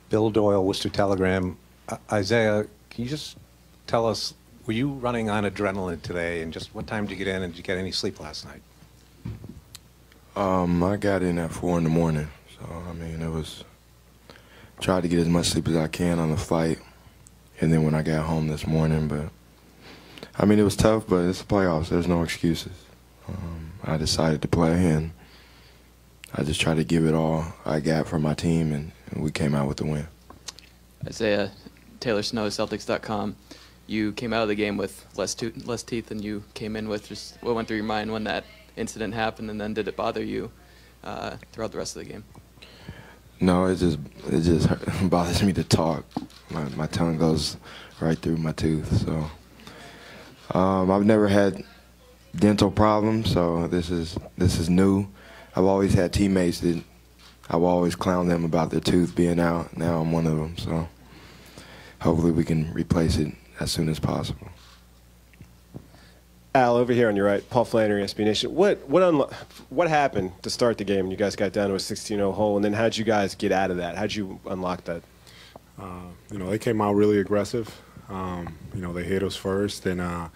Bill Doyle, Worcester Telegram. Isaiah, can you just tell us, were you running on adrenaline today, and just what time did you get in, and did you get any sleep last night? I got in at 4 in the morning, so I mean it was tried to get as much sleep as I can on the flight, and then when I got home this morning. But I mean it was tough, but it's the playoffs. There's no excuses. I decided to play, and I just tried to give it all I got for my team, and we came out with the win. Isaiah, Taylor Snow, Celtics.com. You came out of the game with less teeth than you came in with. Just what went through your mind when that incident happened, and then did it bother you throughout the rest of the game? No, it just bothers me to talk. My tongue goes right through my tooth. So I've never had dental problems, so this is new. I've always had teammates that I will always clown them about their tooth being out. Now I'm one of them, so hopefully we can replace it as soon as possible. Al, over here on your right, Paul Flannery, SB Nation. What happened to start the game when you guys got down to a 16-0 hole, and then how'd you guys get out of that? How'd you unlock that? You know, they came out really aggressive. You know, they hit us first, and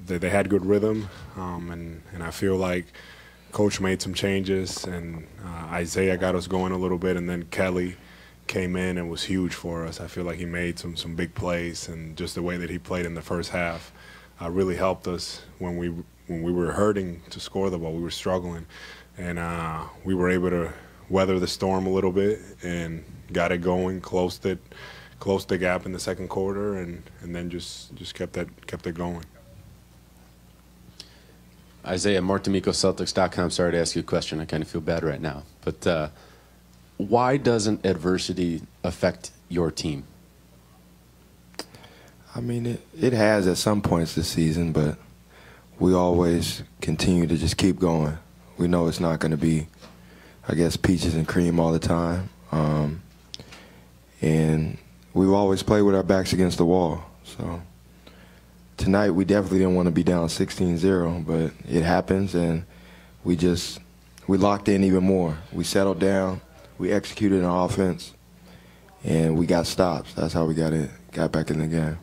they had good rhythm, and I feel like Coach made some changes, and Isaiah got us going a little bit, and then Kelly came in and was huge for us. I feel like he made some big plays, and just the way that he played in the first half really helped us when we were hurting to score the ball. We were struggling, and we were able to weather the storm a little bit and got it going, closed the gap in the second quarter, and then just kept it going. Isaiah, Mark D'Amico, Celtics.com. Sorry to ask you a question. I kind of feel bad right now. But why doesn't adversity affect your team? I mean, it has at some points this season, but we always continue to just keep going. We know it's not going to be, I guess, peaches and cream all the time. And we've always played with our backs against the wall. So tonight we definitely didn't want to be down 16-0, but it happens, and we locked in even more. We settled down, we executed on offense, and we got stops. That's how we got back in the game.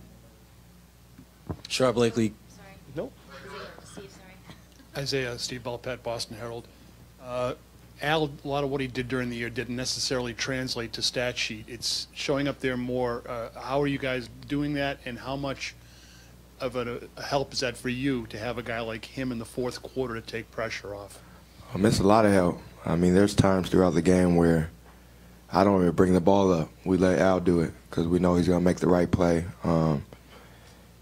Sharp Blakely. Sorry. Nope. Steve, sorry. Isaiah, Steve Belpet, Boston Herald. Al, a lot of what he did during the year didn't necessarily translate to stat sheet. It's showing up there more. How are you guys doing that, and how much of a help is that for you to have a guy like him in the fourth quarter to take pressure off? It's a lot of help. I mean, there's times throughout the game where I don't even bring the ball up. We let Al do it because we know he's going to make the right play.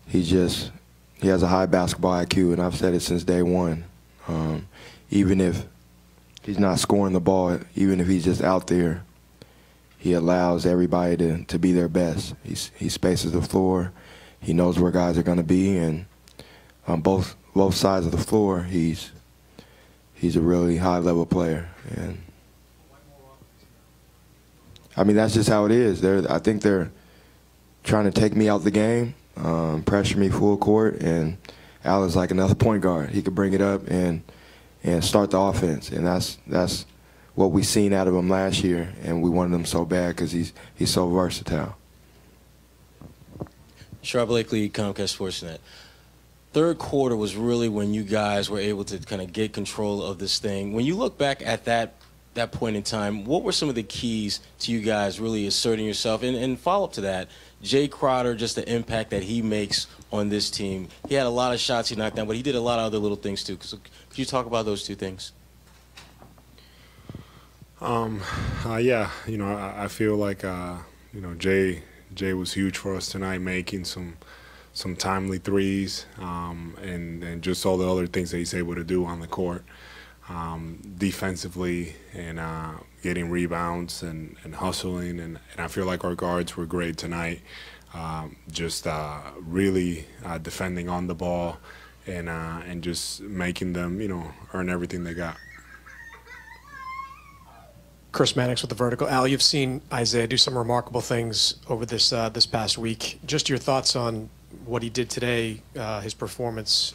He has a high basketball IQ, and I've said it since day one. Even if he's not scoring the ball, even if he's just out there, he allows everybody to be their best. He spaces the floor. He knows where guys are going to be, and on both sides of the floor, he's a really high-level player. And I mean, that's just how it is. I think they're trying to take me out the game, pressure me full court, and Al is like another point guard. He could bring it up and start the offense, and that's what we seen out of him last year, and we wanted him so bad because he's so versatile. Sharp Blakely, Comcast Sportsnet. Third quarter was really when you guys were able to kind of get control of this thing. When you look back at that point in time, what were some of the keys to you guys really asserting yourself? And follow up to that, Jay Crowder, just the impact that he makes on this team. He had a lot of shots he knocked down, but he did a lot of other little things too. So could you talk about those two things? Yeah, you know, I feel like you know, Jay was huge for us tonight, making some timely threes, and just all the other things that he's able to do on the court, defensively, and getting rebounds and hustling, and I feel like our guards were great tonight, just really defending on the ball, and just making them, you know, earn everything they got. Chris Mannix with The Vertical. Al, you've seen Isaiah do some remarkable things over this past week. Just your thoughts on what he did today, his performance,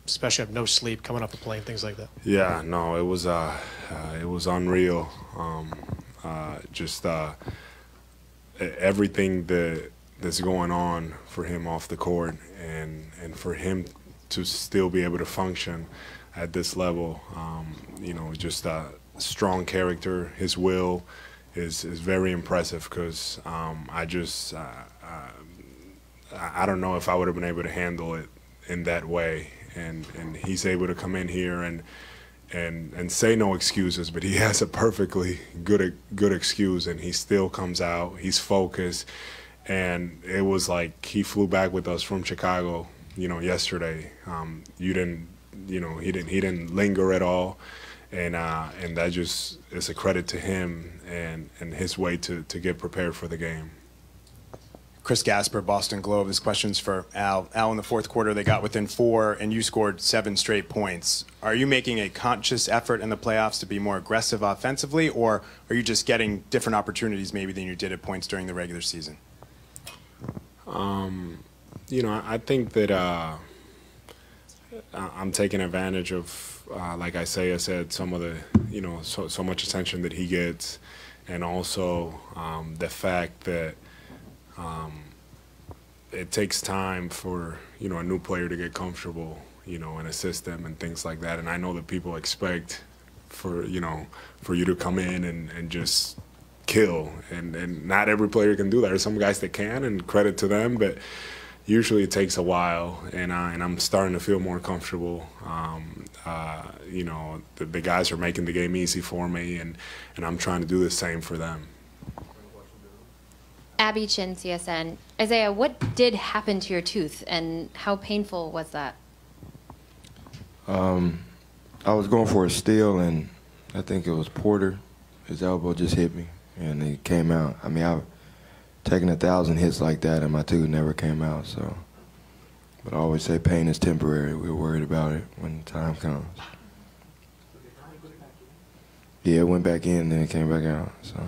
especially of no sleep, coming up and playing, things like that. Yeah, no, it was unreal. everything that's going on for him off the court, and for him to still be able to function at this level. Just a strong character. His will is very impressive, because I don't know if I would have been able to handle it in that way. And he's able to come in here and say no excuses, but he has a perfectly good excuse, and he still comes out. He's focused, and it was like he flew back with us from Chicago, yesterday. He didn't linger at all, and that just is a credit to him and his way to get prepared for the game. Chris Gasper, Boston Globe. This question's for Al. Al, in the fourth quarter, they got within 4, and you scored 7 straight points. Are you making a conscious effort in the playoffs to be more aggressive offensively, or are you just getting different opportunities maybe than you did at points during the regular season? I think that I'm taking advantage of, like Isaiah said, some of the, so much attention that he gets, and also the fact that it takes time for a new player to get comfortable, in a system and things like that. And I know that people expect for you to come in and just kill, and not every player can do that. There's some guys that can, and credit to them, but usually it takes a while. And I'm starting to feel more comfortable. The guys are making the game easy for me, and I'm trying to do the same for them. Abby Chin, CSN. Isaiah, what did happen to your tooth, and how painful was that? I was going for a steal, and I think it was Porter. His elbow just hit me, and he came out. I mean, I've taken 1,000 hits like that, and my tooth never came out. So, but I always say pain is temporary. We're worried about it when the time comes. Yeah, it went back in, then it came back out. So.